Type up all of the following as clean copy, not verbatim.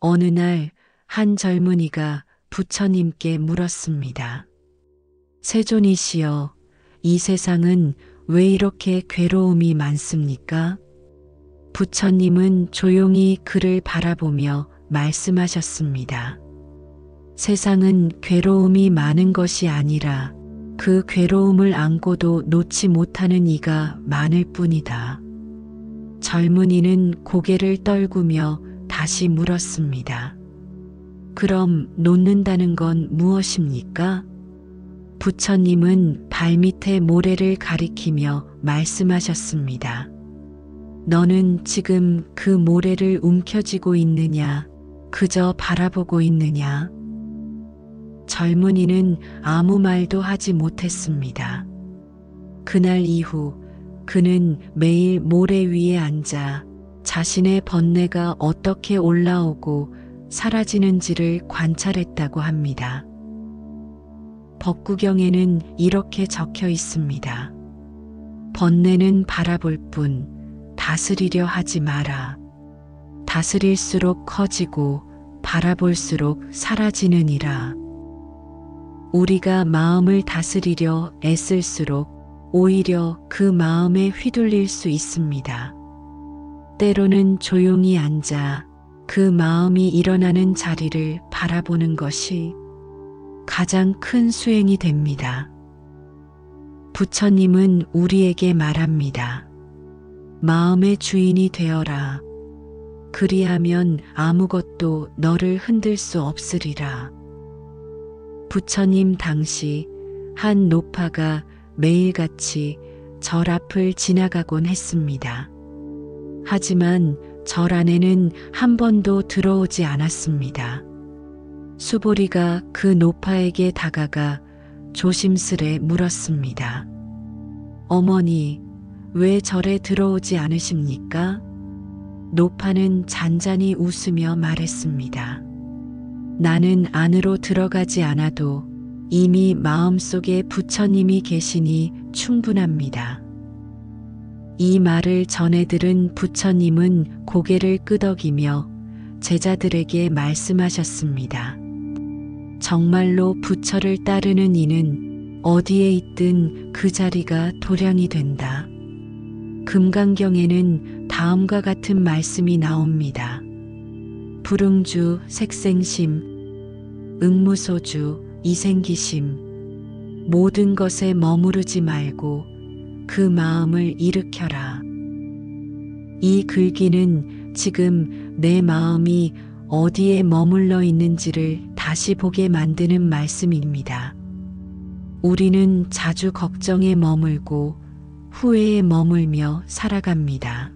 어느 날 한 젊은이가 부처님께 물었습니다. 세존이시여, 이 세상은 왜 이렇게 괴로움이 많습니까? 부처님은 조용히 그를 바라보며 말씀하셨습니다. 세상은 괴로움이 많은 것이 아니라 그 괴로움을 안고도 놓지 못하는 이가 많을 뿐이다. 젊은이는 고개를 떨구며 다시 물었습니다. 그럼 놓는다는 건 무엇입니까? 부처님은 발밑에 모래를 가리키며 말씀하셨습니다. 너는 지금 그 모래를 움켜쥐고 있느냐, 그저 바라보고 있느냐? 젊은이는 아무 말도 하지 못했습니다. 그날 이후 그는 매일 모래 위에 앉아 자신의 번뇌가 어떻게 올라오고 사라지는지를 관찰했다고 합니다. 법구경에는 이렇게 적혀 있습니다. 번뇌는 바라볼 뿐 다스리려 하지 마라. 다스릴수록 커지고 바라볼수록 사라지느니라. 우리가 마음을 다스리려 애쓸수록 오히려 그 마음에 휘둘릴 수 있습니다. 때로는 조용히 앉아 그 마음이 일어나는 자리를 바라보는 것이 가장 큰 수행이 됩니다. 부처님은 우리에게 말합니다. 마음의 주인이 되어라. 그리하면 아무것도 너를 흔들 수 없으리라. 부처님 당시 한 노파가 매일같이 절 앞을 지나가곤 했습니다. 하지만 절 안에는 한 번도 들어오지 않았습니다. 수보리가 그 노파에게 다가가 조심스레 물었습니다. 어머니, 왜 절에 들어오지 않으십니까? 노파는 잔잔히 웃으며 말했습니다. 나는 안으로 들어가지 않아도 이미 마음속에 부처님이 계시니 충분합니다. 이 말을 전해 들은 부처님은 고개를 끄덕이며 제자들에게 말씀하셨습니다. 정말로 부처를 따르는 이는 어디에 있든 그 자리가 도량이 된다. 금강경에는 다음과 같은 말씀이 나옵니다. 불응주 색생심, 응무소주 이생기심, 모든 것에 머무르지 말고 그 마음을 일으켜라. 이 글귀는 지금 내 마음이 어디에 머물러 있는지를 다시 보게 만드는 말씀입니다. 우리는 자주 걱정에 머물고 후회에 머물며 살아갑니다.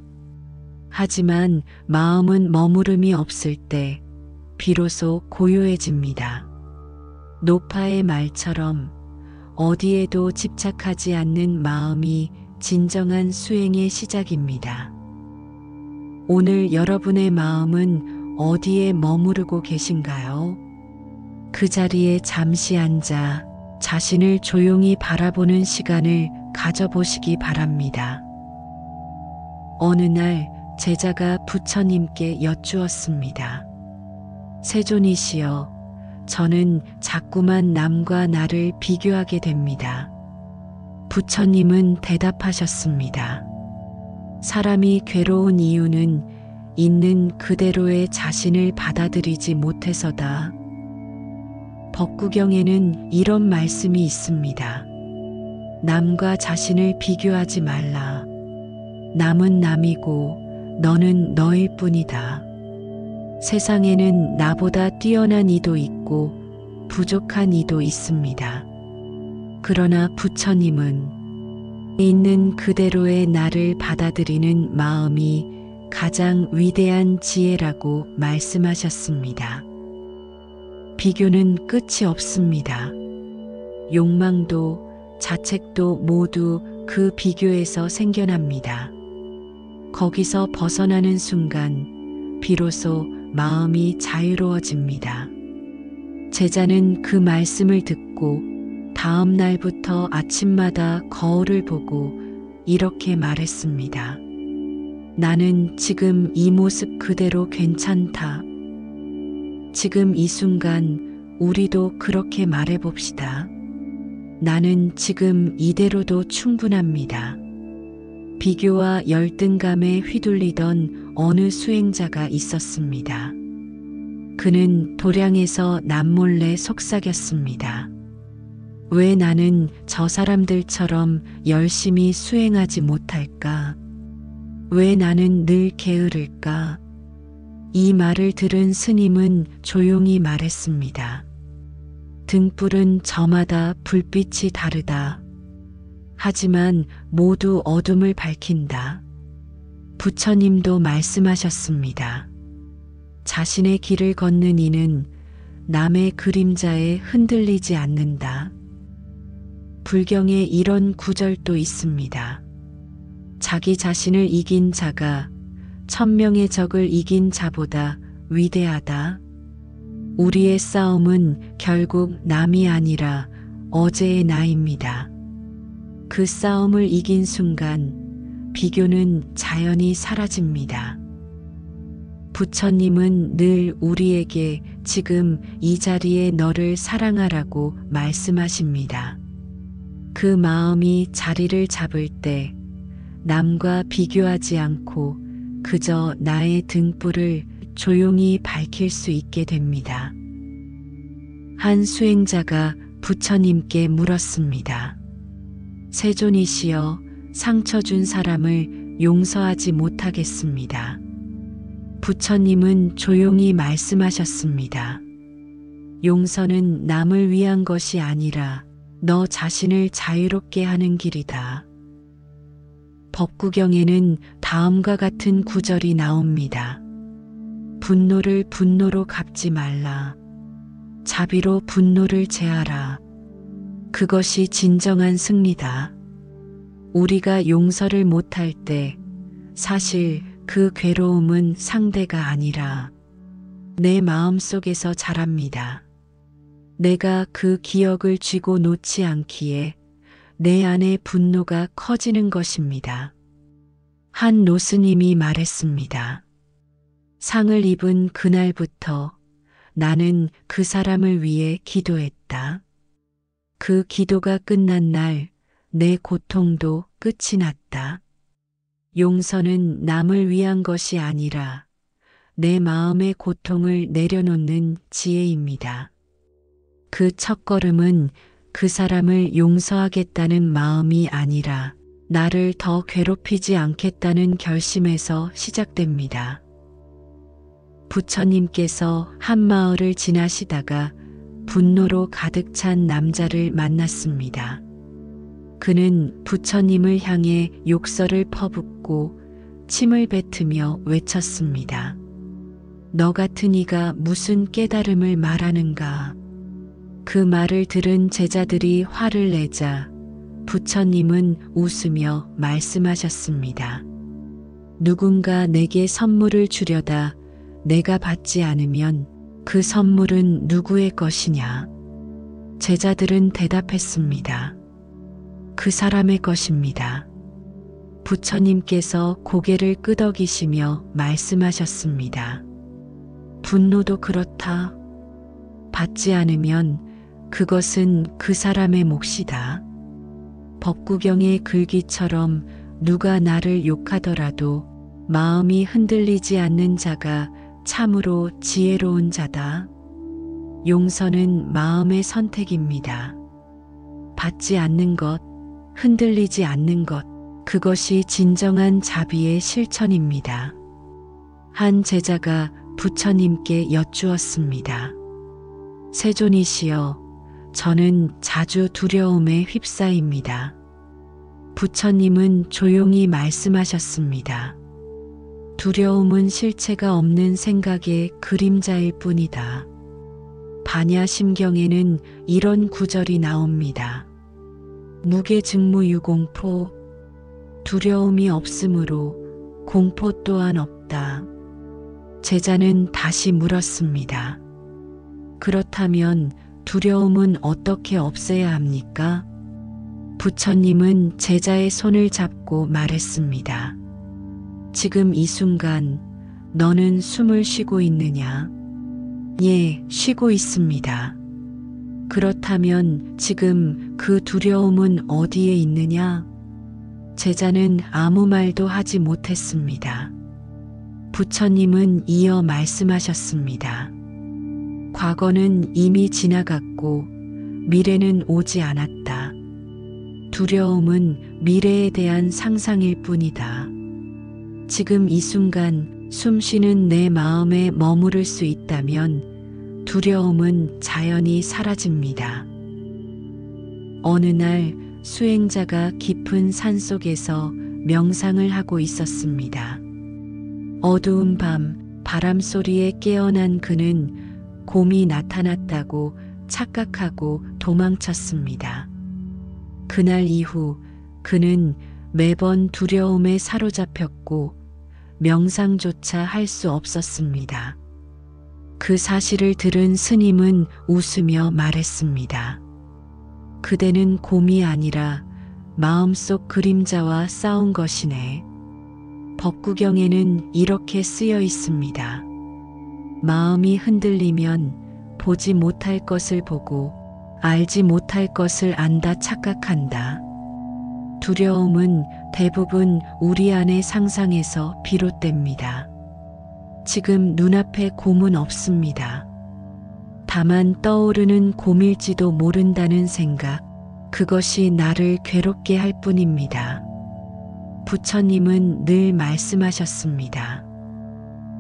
하지만 마음은 머무름이 없을 때 비로소 고요해집니다. 노파의 말처럼 어디에도 집착하지 않는 마음이 진정한 수행의 시작입니다. 오늘 여러분의 마음은 어디에 머무르고 계신가요? 그 자리에 잠시 앉아 자신을 조용히 바라보는 시간을 가져보시기 바랍니다. 어느 날 제자가 부처님께 여쭈었습니다. 세존이시여, 저는 자꾸만 남과 나를 비교하게 됩니다. 부처님은 대답하셨습니다. 사람이 괴로운 이유는 있는 그대로의 자신을 받아들이지 못해서다. 법구경에는 이런 말씀이 있습니다. 남과 자신을 비교하지 말라. 남은 남이고 너는 너일 뿐이다. 세상에는 나보다 뛰어난 이도 있고 부족한 이도 있습니다. 그러나 부처님은 있는 그대로의 나를 받아들이는 마음이 가장 위대한 지혜라고 말씀하셨습니다. 비교는 끝이 없습니다. 욕망도 자책도 모두 그 비교에서 생겨납니다. 거기서 벗어나는 순간 비로소 마음이 자유로워집니다. 제자는 그 말씀을 듣고 다음 날부터 아침마다 거울을 보고 이렇게 말했습니다. 나는 지금 이 모습 그대로 괜찮다. 지금 이 순간 우리도 그렇게 말해봅시다. 나는 지금 이대로도 충분합니다. 비교와 열등감에 휘둘리던 어느 수행자가 있었습니다. 그는 도량에서 남몰래 속삭였습니다. 왜 나는 저 사람들처럼 열심히 수행하지 못할까? 왜 나는 늘 게으를까? 이 말을 들은 스님은 조용히 말했습니다. 등불은 저마다 불빛이 다르다. 하지만 모두 어둠을 밝힌다. 부처님도 말씀하셨습니다. 자신의 길을 걷는 이는 남의 그림자에 흔들리지 않는다. 불경에 이런 구절도 있습니다. 자기 자신을 이긴 자가 1000명의 적을 이긴 자보다 위대하다. 우리의 싸움은 결국 남이 아니라 어제의 나입니다. 그 싸움을 이긴 순간 비교는 자연히 사라집니다. 부처님은 늘 우리에게 지금 이 자리에 너를 사랑하라고 말씀하십니다. 그 마음이 자리를 잡을 때 남과 비교하지 않고 그저 나의 등불을 조용히 밝힐 수 있게 됩니다. 한 수행자가 부처님께 물었습니다. 세존이시여, 상처 준 사람을 용서하지 못하겠습니다. 부처님은 조용히 말씀하셨습니다. 용서는 남을 위한 것이 아니라 너 자신을 자유롭게 하는 길이다. 법구경에는 다음과 같은 구절이 나옵니다. 분노를 분노로 갚지 말라. 자비로 분노를 제하라. 그것이 진정한 승리다. 우리가 용서를 못할 때 사실 그 괴로움은 상대가 아니라 내 마음속에서 자랍니다. 내가 그 기억을 쥐고 놓지 않기에 내 안의 분노가 커지는 것입니다. 한 노스님이 말했습니다. 상을 입은 그날부터 나는 그 사람을 위해 기도했다. 그 기도가 끝난 날 내 고통도 끝이 났다. 용서는 남을 위한 것이 아니라 내 마음의 고통을 내려놓는 지혜입니다. 그 첫걸음은 그 사람을 용서하겠다는 마음이 아니라 나를 더 괴롭히지 않겠다는 결심에서 시작됩니다. 부처님께서 한 마을을 지나시다가 분노로 가득 찬 남자를 만났습니다. 그는 부처님을 향해 욕설을 퍼붓고 침을 뱉으며 외쳤습니다. 너 같은 이가 무슨 깨달음을 말하는가? 그 말을 들은 제자들이 화를 내자 부처님은 웃으며 말씀하셨습니다. 누군가 내게 선물을 주려다 내가 받지 않으면 그 선물은 누구의 것이냐? 제자들은 대답했습니다. 그 사람의 것입니다. 부처님께서 고개를 끄덕이시며 말씀하셨습니다. 분노도 그렇다. 받지 않으면 그것은 그 사람의 몫이다. 법구경의 글귀처럼 누가 나를 욕하더라도 마음이 흔들리지 않는 자가 참으로 지혜로운 자다. 용서는 마음의 선택입니다. 받지 않는 것, 흔들리지 않는 것, 그것이 진정한 자비의 실천입니다. 한 제자가 부처님께 여쭈었습니다. 세존이시여, 저는 자주 두려움에 휩싸입니다. 부처님은 조용히 말씀하셨습니다. 두려움은 실체가 없는 생각의 그림자일 뿐이다. 반야심경에는 이런 구절이 나옵니다. 무계증무유공포, 두려움이 없으므로 공포 또한 없다. 제자는 다시 물었습니다. 그렇다면 두려움은 어떻게 없애야 합니까? 부처님은 제자의 손을 잡고 말했습니다. 지금 이 순간 너는 숨을 쉬고 있느냐? 예, 쉬고 있습니다. 그렇다면 지금 그 두려움은 어디에 있느냐? 제자는 아무 말도 하지 못했습니다. 부처님은 이어 말씀하셨습니다. 과거는 이미 지나갔고 미래는 오지 않았다. 두려움은 미래에 대한 상상일 뿐이다. 지금 이 순간 숨 쉬는 내 마음에 머무를 수 있다면 두려움은 자연히 사라집니다. 어느 날 수행자가 깊은 산속에서 명상을 하고 있었습니다. 어두운 밤 바람 소리에 깨어난 그는 곰이 나타났다고 착각하고 도망쳤습니다. 그날 이후 그는 매번 두려움에 사로잡혔고 명상조차 할 수 없었습니다. 그 사실을 들은 스님은 웃으며 말했습니다. 그대는 곰이 아니라 마음속 그림자와 싸운 것이네. 법구경에는 이렇게 쓰여 있습니다. 마음이 흔들리면 보지 못할 것을 보고 알지 못할 것을 안다 착각한다. 두려움은 대부분 우리 안의 상상에서 비롯됩니다. 지금 눈앞에 곰은 없습니다. 다만 떠오르는 곰일지도 모른다는 생각, 그것이 나를 괴롭게 할 뿐입니다. 부처님은 늘 말씀하셨습니다.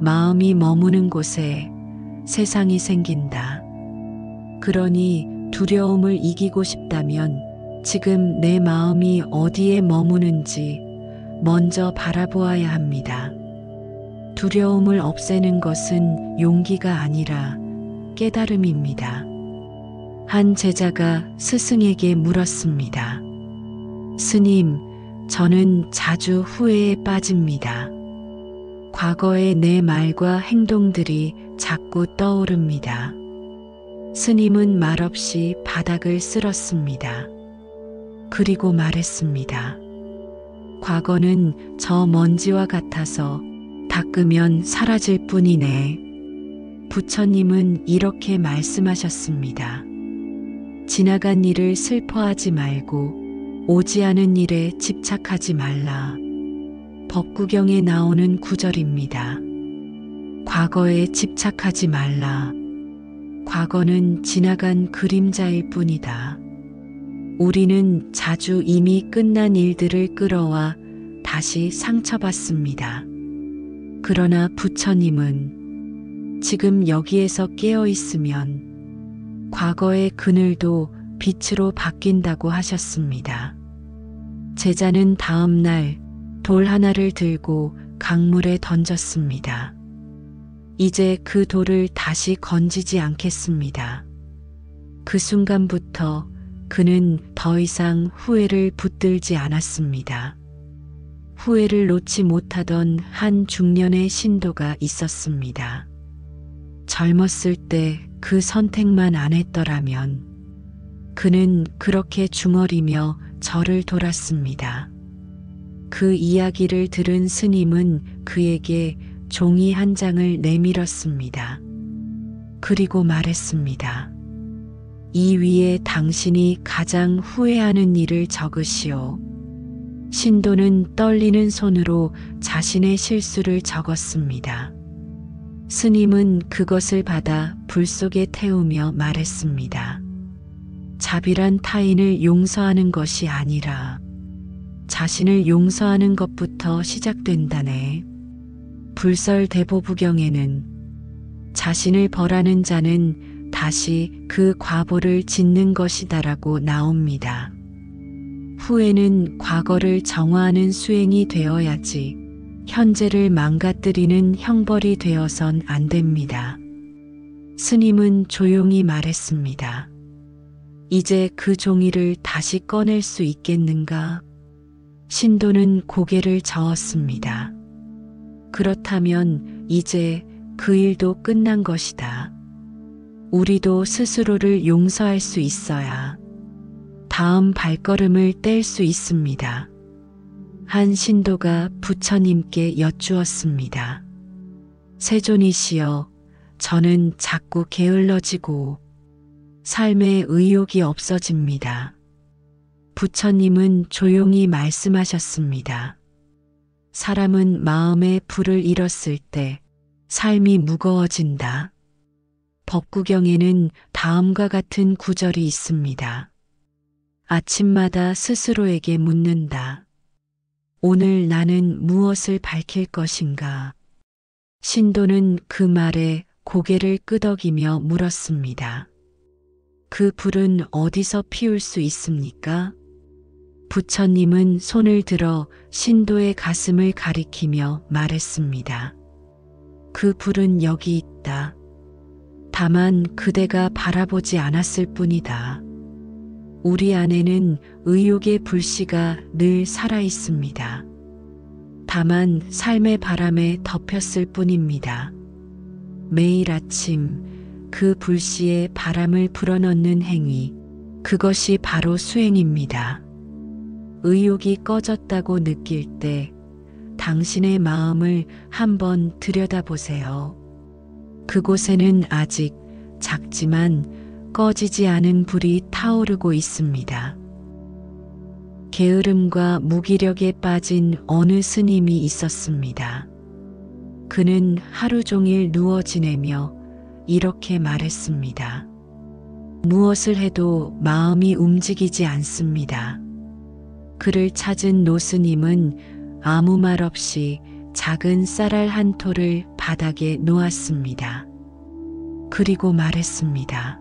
마음이 머무는 곳에 세상이 생긴다. 그러니 두려움을 이기고 싶다면 지금 내 마음이 어디에 머무는지 먼저 바라보아야 합니다. 두려움을 없애는 것은 용기가 아니라 깨달음입니다. 한 제자가 스승에게 물었습니다. 스님, 저는 자주 후회에 빠집니다. 과거의 내 말과 행동들이 자꾸 떠오릅니다. 스님은 말없이 바닥을 쓸었습니다. 그리고 말했습니다. 과거는 저 먼지와 같아서 닦으면 사라질 뿐이네. 부처님은 이렇게 말씀하셨습니다. 지나간 일을 슬퍼하지 말고 오지 않은 일에 집착하지 말라. 법구경에 나오는 구절입니다. 과거에 집착하지 말라. 과거는 지나간 그림자일 뿐이다. 우리는 자주 이미 끝난 일들을 끌어와 다시 상처받습니다. 그러나 부처님은 지금 여기에서 깨어 있으면 과거의 그늘도 빛으로 바뀐다고 하셨습니다. 제자는 다음 날 돌 하나를 들고 강물에 던졌습니다. 이제 그 돌을 다시 건지지 않겠습니다. 그 순간부터 그는 더 이상 후회를 붙들지 않았습니다. 후회를 놓지 못하던 한 중년의 신도가 있었습니다. 젊었을 때 그 선택만 안 했더라면 그는 그렇게 중얼이며 절을 돌았습니다. 그 이야기를 들은 스님은 그에게 종이 한 장을 내밀었습니다. 그리고 말했습니다. 이 위에 당신이 가장 후회하는 일을 적으시오. 신도는 떨리는 손으로 자신의 실수를 적었습니다. 스님은 그것을 받아 불 속에 태우며 말했습니다. 자비란 타인을 용서하는 것이 아니라 자신을 용서하는 것부터 시작된다네. 불설대보부경에는 자신을 벌하는 자는 다시 그 과보를 짓는 것이다라고 나옵니다. 후회는 과거를 정화하는 수행이 되어야지 현재를 망가뜨리는 형벌이 되어선 안 됩니다. 스님은 조용히 말했습니다. 이제 그 종이를 다시 꺼낼 수 있겠는가? 신도는 고개를 저었습니다. 그렇다면 이제 그 일도 끝난 것이다. 우리도 스스로를 용서할 수 있어야 다음 발걸음을 뗄 수 있습니다. 한 신도가 부처님께 여쭈었습니다. 세존이시여, 저는 자꾸 게을러지고 삶에 의욕이 없어집니다. 부처님은 조용히 말씀하셨습니다. 사람은 마음의 불을 잃었을 때 삶이 무거워진다. 법구경에는 다음과 같은 구절이 있습니다. 아침마다 스스로에게 묻는다. 오늘 나는 무엇을 밝힐 것인가? 신도는 그 말에 고개를 끄덕이며 물었습니다. 그 불은 어디서 피울 수 있습니까? 부처님은 손을 들어 신도의 가슴을 가리키며 말했습니다. 그 불은 여기 있다. 다만 그대가 바라보지 않았을 뿐이다. 우리 안에는 의욕의 불씨가 늘 살아 있습니다. 다만 삶의 바람에 덮였을 뿐입니다. 매일 아침 그 불씨에 바람을 불어넣는 행위, 그것이 바로 수행입니다. 의욕이 꺼졌다고 느낄 때 당신의 마음을 한번 들여다보세요. 그곳에는 아직 작지만 꺼지지 않은 불이 타오르고 있습니다. 게으름과 무기력에 빠진 어느 스님이 있었습니다. 그는 하루 종일 누워 지내며 이렇게 말했습니다. 무엇을 해도 마음이 움직이지 않습니다. 그를 찾은 노스님은 아무 말 없이 작은 쌀알 한 톨을 바닥에 놓았습니다. 그리고 말했습니다.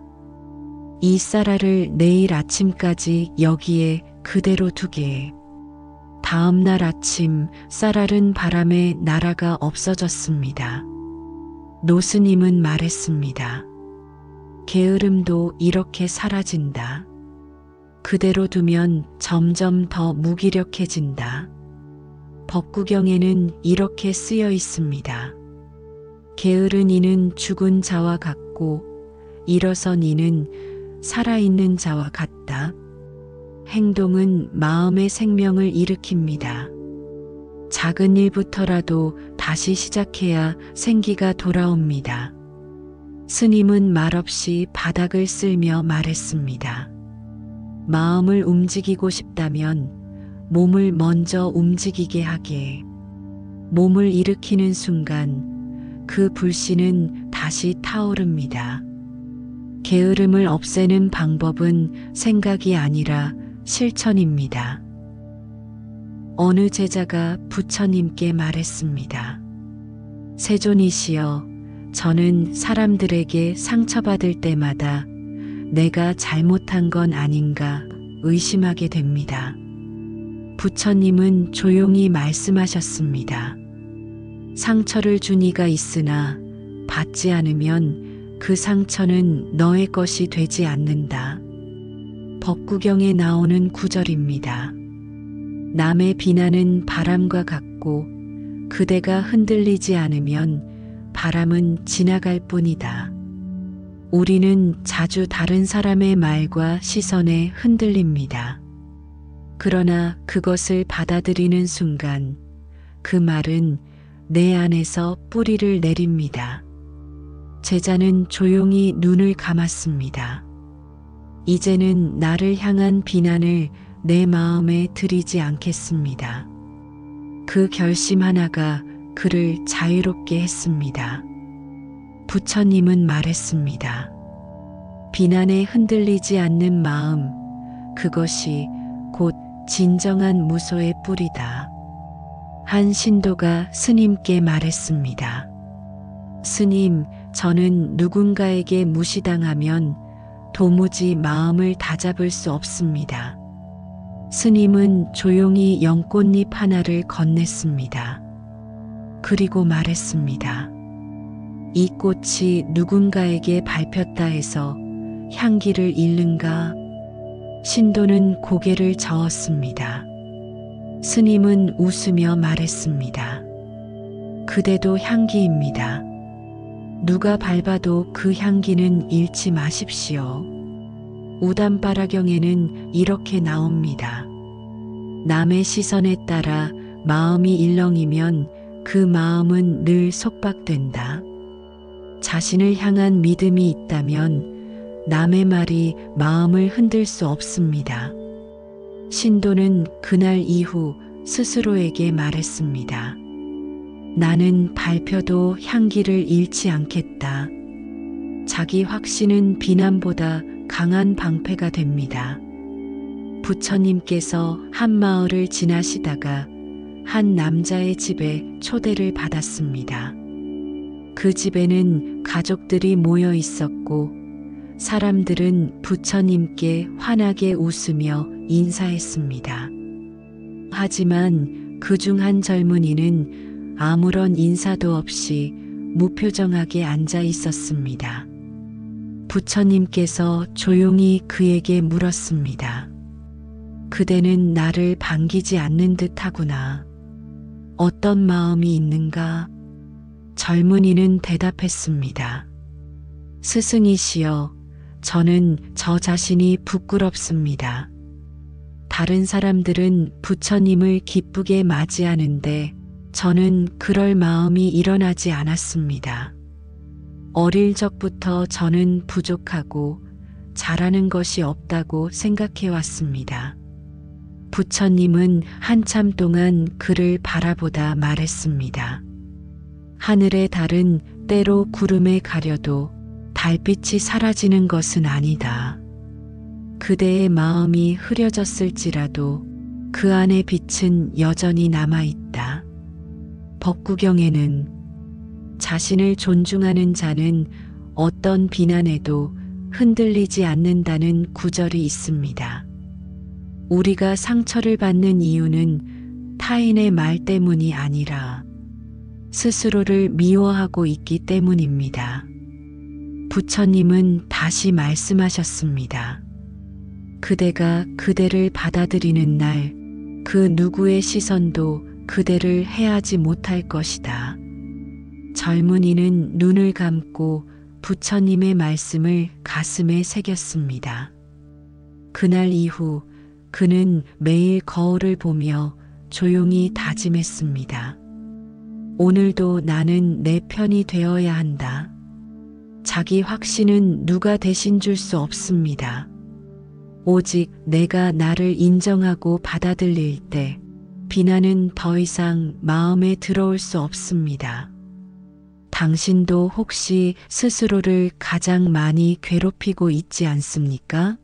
이 쌀알을 내일 아침까지 여기에 그대로 두게. 다음 날 아침 쌀알은 바람에 날아가 없어졌습니다. 노스님은 말했습니다. 게으름도 이렇게 사라진다. 그대로 두면 점점 더 무기력해진다. 법구경에는 이렇게 쓰여 있습니다. 게으른 이는 죽은 자와 같고 일어선 이는 살아있는 자와 같다. 행동은 마음의 생명을 일으킵니다. 작은 일부터라도 다시 시작해야 생기가 돌아옵니다. 스님은 말없이 바닥을 쓸며 말했습니다. 마음을 움직이고 싶다면 몸을 먼저 움직이게 하게. 몸을 일으키는 순간 그 불씨는 다시 타오릅니다. 게으름을 없애는 방법은 생각이 아니라 실천입니다. 어느 제자가 부처님께 말했습니다. 세존이시여, 저는 사람들에게 상처받을 때마다 내가 잘못한 건 아닌가 의심하게 됩니다. 부처님은 조용히 말씀하셨습니다. 상처를 준 이가 있으나 받지 않으면 그 상처는 너의 것이 되지 않는다. 법구경에 나오는 구절입니다. 남의 비난은 바람과 같고 그대가 흔들리지 않으면 바람은 지나갈 뿐이다. 우리는 자주 다른 사람의 말과 시선에 흔들립니다. 그러나 그것을 받아들이는 순간 그 말은 내 안에서 뿌리를 내립니다. 제자는 조용히 눈을 감았습니다. 이제는 나를 향한 비난을 내 마음에 들이지 않겠습니다. 그 결심 하나가 그를 자유롭게 했습니다. 부처님은 말했습니다. 비난에 흔들리지 않는 마음, 그것이 곧 진정한 무소의 뿌리다. 한 신도가 스님께 말했습니다. 스님, 저는 누군가에게 무시당하면 도무지 마음을 다잡을 수 없습니다. 스님은 조용히 연꽃잎 하나를 건넸습니다. 그리고 말했습니다. 이 꽃이 누군가에게 밟혔다 해서 향기를 잃는가? 신도는 고개를 저었습니다. 스님은 웃으며 말했습니다. 그대도 향기입니다. 누가 밟아도 그 향기는 잃지 마십시오. 우담바라경에는 이렇게 나옵니다. 남의 시선에 따라 마음이 일렁이면 그 마음은 늘 속박된다. 자신을 향한 믿음이 있다면 남의 말이 마음을 흔들 수 없습니다. 신도는 그날 이후 스스로에게 말했습니다. 나는 발표도 향기를 잃지 않겠다. 자기 확신은 비난보다 강한 방패가 됩니다. 부처님께서 한 마을을 지나시다가 한 남자의 집에 초대를 받았습니다. 그 집에는 가족들이 모여 있었고 사람들은 부처님께 환하게 웃으며 인사했습니다. 하지만 그중 한 젊은이는 아무런 인사도 없이 무표정하게 앉아 있었습니다. 부처님께서 조용히 그에게 물었습니다. 그대는 나를 반기지 않는 듯 하구나. 어떤 마음이 있는가? 젊은이는 대답했습니다. 스승이시여, 저는 저 자신이 부끄럽습니다. 다른 사람들은 부처님을 기쁘게 맞이하는데 저는 그럴 마음이 일어나지 않았습니다. 어릴 적부터 저는 부족하고 잘하는 것이 없다고 생각해 왔습니다. 부처님은 한참 동안 그를 바라보다 말했습니다. 하늘의 달은 때로 구름에 가려도 달빛이 사라지는 것은 아니다. 그대의 마음이 흐려졌을지라도 그 안의 빛은 여전히 남아있다. 법구경에는 자신을 존중하는 자는 어떤 비난에도 흔들리지 않는다는 구절이 있습니다. 우리가 상처를 받는 이유는 타인의 말 때문이 아니라 스스로를 미워하고 있기 때문입니다. 부처님은 다시 말씀하셨습니다. 그대가 그대를 받아들이는 날, 그 누구의 시선도 그대를 해하지 못할 것이다. 젊은이는 눈을 감고 부처님의 말씀을 가슴에 새겼습니다. 그날 이후 그는 매일 거울을 보며 조용히 다짐했습니다. 오늘도 나는 내 편이 되어야 한다. 자기 확신은 누가 대신 줄 수 없습니다. 오직 내가 나를 인정하고 받아들일 때 비난은 더 이상 마음에 들어올 수 없습니다. 당신도 혹시 스스로를 가장 많이 괴롭히고 있지 않습니까?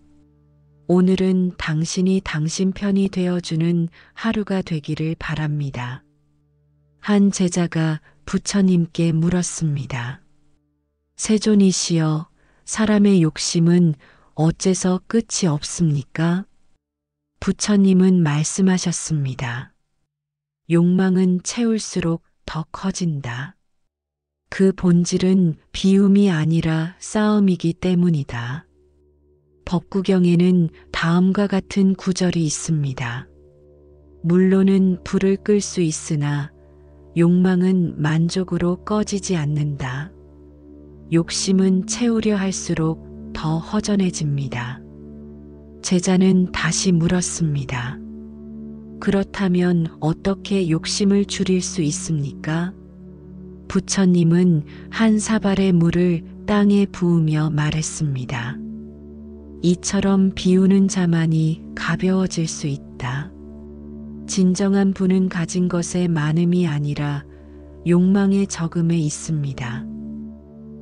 오늘은 당신이 당신 편이 되어주는 하루가 되기를 바랍니다. 한 제자가 부처님께 물었습니다. 세존이시여, 사람의 욕심은 어째서 끝이 없습니까? 부처님은 말씀하셨습니다. 욕망은 채울수록 더 커진다. 그 본질은 비움이 아니라 싸움이기 때문이다. 법구경에는 다음과 같은 구절이 있습니다. 물론은 불을 끌 수 있으나 욕망은 만족으로 꺼지지 않는다. 욕심은 채우려 할수록 더 허전해집니다. 제자는 다시 물었습니다. 그렇다면 어떻게 욕심을 줄일 수 있습니까? 부처님은 한 사발의 물을 땅에 부으며 말했습니다. 이처럼 비우는 자만이 가벼워질 수 있다. 진정한 부는 가진 것의 많음이 아니라 욕망의 적음에 있습니다.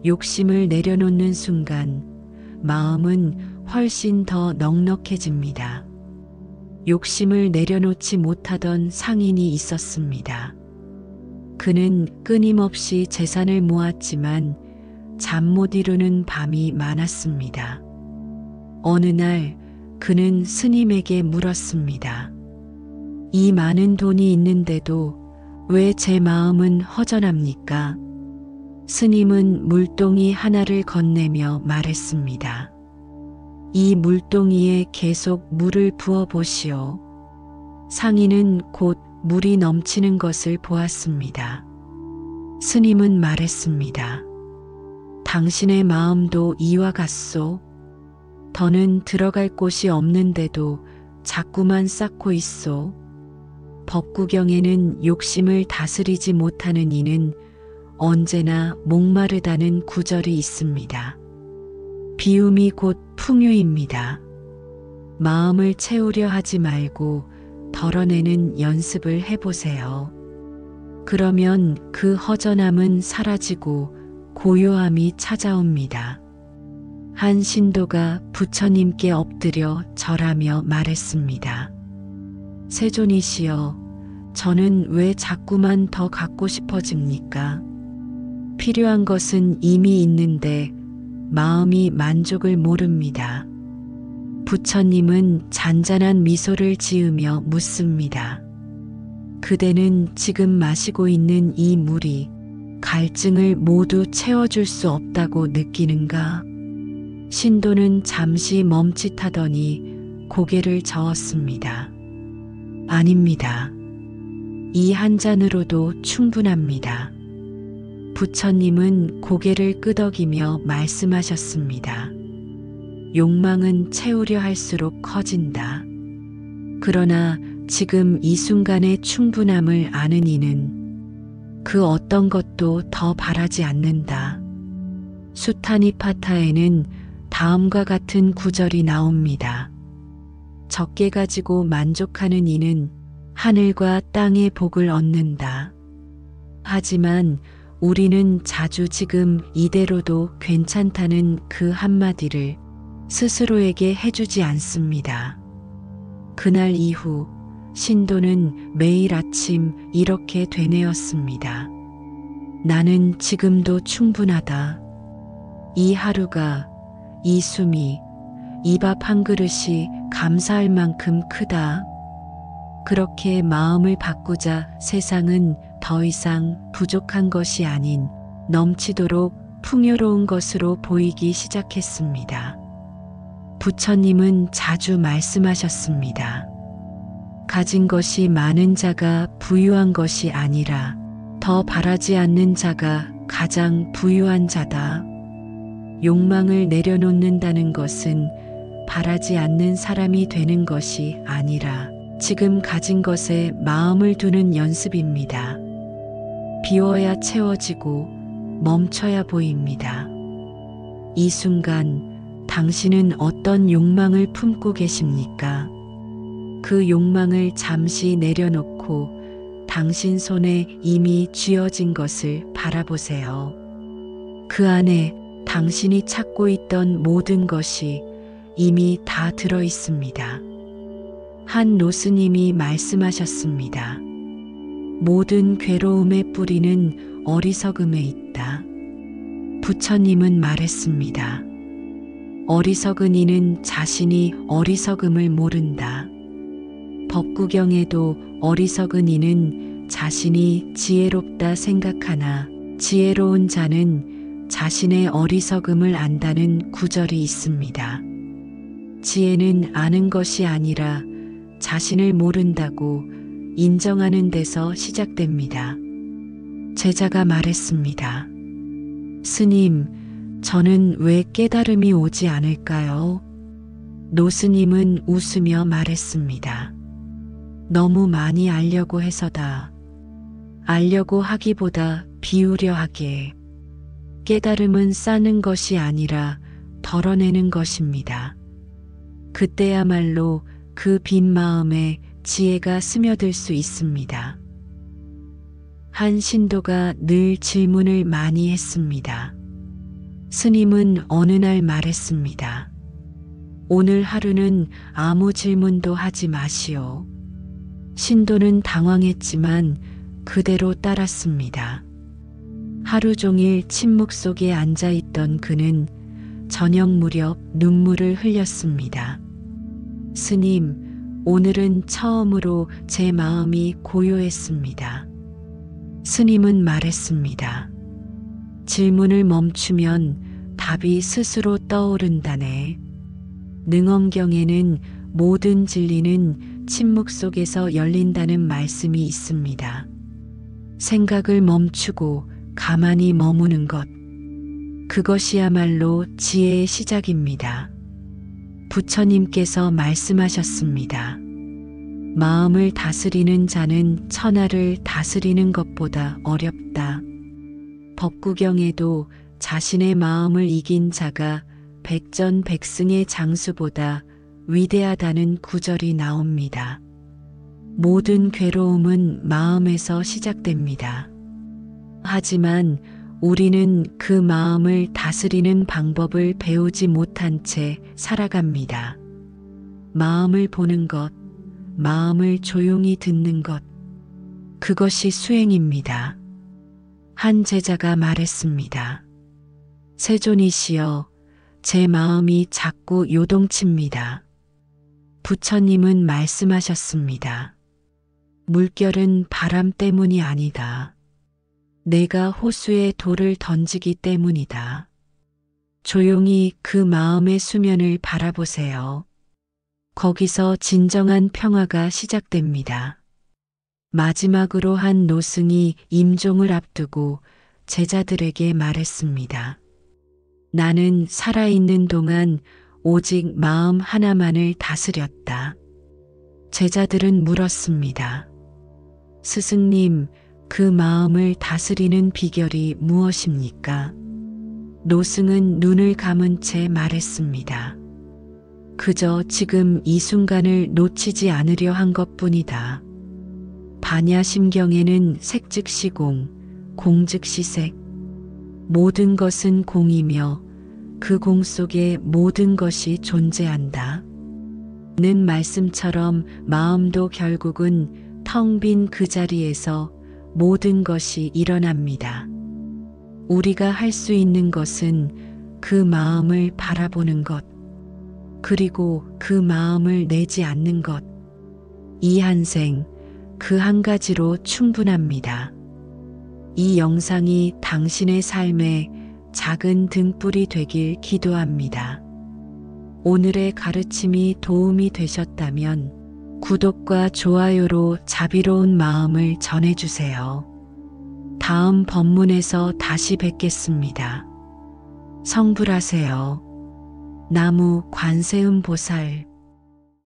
욕심을 내려놓는 순간 마음은 훨씬 더 넉넉해집니다. 욕심을 내려놓지 못하던 상인이 있었습니다. 그는 끊임없이 재산을 모았지만 잠 못 이루는 밤이 많았습니다. 어느 날 그는 스님에게 물었습니다. 이 많은 돈이 있는데도 왜 제 마음은 허전합니까? 스님은 물동이 하나를 건네며 말했습니다. 이 물동이에 계속 물을 부어 보시오. 상인은 곧 물이 넘치는 것을 보았습니다. 스님은 말했습니다. 당신의 마음도 이와 같소. 더는 들어갈 곳이 없는데도 자꾸만 쌓고 있소. 법구경에는 욕심을 다스리지 못하는 이는 언제나 목마르다는 구절이 있습니다. 비움이 곧 풍요입니다. 마음을 채우려 하지 말고 덜어내는 연습을 해보세요. 그러면 그 허전함은 사라지고 고요함이 찾아옵니다. 한 신도가 부처님께 엎드려 절하며 말했습니다. 세존이시여, 저는 왜 자꾸만 더 갖고 싶어집니까? 필요한 것은 이미 있는데 마음이 만족을 모릅니다. 부처님은 잔잔한 미소를 지으며 묻습니다. 그대는 지금 마시고 있는 이 물이 갈증을 모두 채워줄 수 없다고 느끼는가? 신도는 잠시 멈칫하더니 고개를 저었습니다. 아닙니다. 이 한 잔으로도 충분합니다. 부처님은 고개를 끄덕이며 말씀하셨습니다. 욕망은 채우려 할수록 커진다. 그러나 지금 이 순간의 충분함을 아는 이는 그 어떤 것도 더 바라지 않는다. 수타니파타에는 다음과 같은 구절이 나옵니다. 적게 가지고 만족하는 이는 하늘과 땅의 복을 얻는다. 하지만 우리는 자주 지금 이대로도 괜찮다는 그 한마디를 스스로에게 해주지 않습니다. 그날 이후 신도는 매일 아침 이렇게 되뇌었습니다. 나는 지금도 충분하다. 이 하루가, 이 숨이, 이 밥 한 그릇이 감사할 만큼 크다. 그렇게 마음을 바꾸자 세상은 더 이상 부족한 것이 아닌 넘치도록 풍요로운 것으로 보이기 시작했습니다. 부처님은 자주 말씀하셨습니다. 가진 것이 많은 자가 부유한 것이 아니라 더 바라지 않는 자가 가장 부유한 자다. 욕망을 내려놓는다는 것은 바라지 않는 사람이 되는 것이 아니라 지금 가진 것에 마음을 두는 연습입니다. 비워야 채워지고 멈춰야 보입니다. 이 순간 당신은 어떤 욕망을 품고 계십니까? 그 욕망을 잠시 내려놓고 당신 손에 이미 쥐어진 것을 바라보세요. 그 안에 당신이 찾고 있던 모든 것이 이미 다 들어 있습니다. 한 노스님이 말씀하셨습니다. 모든 괴로움의 뿌리는 어리석음에 있다. 부처님은 말했습니다. 어리석은 이는 자신이 어리석음을 모른다. 법구경에도 어리석은 이는 자신이 지혜롭다 생각하나 지혜로운 자는 자신의 어리석음을 안다는 구절이 있습니다. 지혜는 아는 것이 아니라 자신을 모른다고 인정하는 데서 시작됩니다. 제자가 말했습니다. 스님, 저는 왜 깨달음이 오지 않을까요? 노스님은 웃으며 말했습니다. 너무 많이 알려고 해서다. 알려고 하기보다 비우려 하게. 깨달음은 쌓는 것이 아니라 덜어내는 것입니다. 그때야말로 그 빈 마음에 지혜가 스며들 수 있습니다. 한 신도가 늘 질문을 많이 했습니다. 스님은 어느 날 말했습니다. 오늘 하루는 아무 질문도 하지 마시오. 신도는 당황했지만 그대로 따랐습니다. 하루 종일 침묵 속에 앉아 있던 그는 저녁 무렵 눈물을 흘렸습니다. 스님, 오늘은 처음으로 제 마음이 고요했습니다. 스님은 말했습니다. 질문을 멈추면 답이 스스로 떠오른다네. 능엄경에는 모든 진리는 침묵 속에서 열린다는 말씀이 있습니다. 생각을 멈추고 가만히 머무는 것, 그것이야말로 지혜의 시작입니다. 부처님께서 말씀하셨습니다. 마음을 다스리는 자는 천하를 다스리는 것보다 어렵다. 법구경에도 자신의 마음을 이긴 자가 백전백승의 장수보다 위대하다는 구절이 나옵니다. 모든 괴로움은 마음에서 시작됩니다. 하지만 우리는 그 마음을 다스리는 방법을 배우지 못한 채 살아갑니다. 마음을 보는 것, 마음을 조용히 듣는 것, 그것이 수행입니다. 한 제자가 말했습니다. 세존이시여, 제 마음이 자꾸 요동칩니다. 부처님은 말씀하셨습니다. 물결은 바람 때문이 아니다. 내가 호수에 돌을 던지기 때문이다. 조용히 그 마음의 수면을 바라보세요. 거기서 진정한 평화가 시작됩니다. 마지막으로 한 노승이 임종을 앞두고 제자들에게 말했습니다. 나는 살아있는 동안 오직 마음 하나만을 다스렸다. 제자들은 물었습니다. 스승님, 그 마음을 다스리는 비결이 무엇입니까? 노승은 눈을 감은 채 말했습니다. 그저 지금 이 순간을 놓치지 않으려 한 것뿐이다. 반야심경에는 색즉시공, 공즉시색. 모든 것은 공이며 그 공 속에 모든 것이 존재한다. 는 말씀처럼 마음도 결국은 텅 빈 그 자리에서 모든 것이 일어납니다. 우리가 할 수 있는 것은 그 마음을 바라보는 것, 그리고 그 마음을 내지 않는 것. 이 한 생, 그 한 가지로 충분합니다. 이 영상이 당신의 삶에 작은 등불이 되길 기도합니다. 오늘의 가르침이 도움이 되셨다면 구독과 좋아요로 자비로운 마음을 전해주세요. 다음 법문에서 다시 뵙겠습니다. 성불하세요. 나무 관세음보살.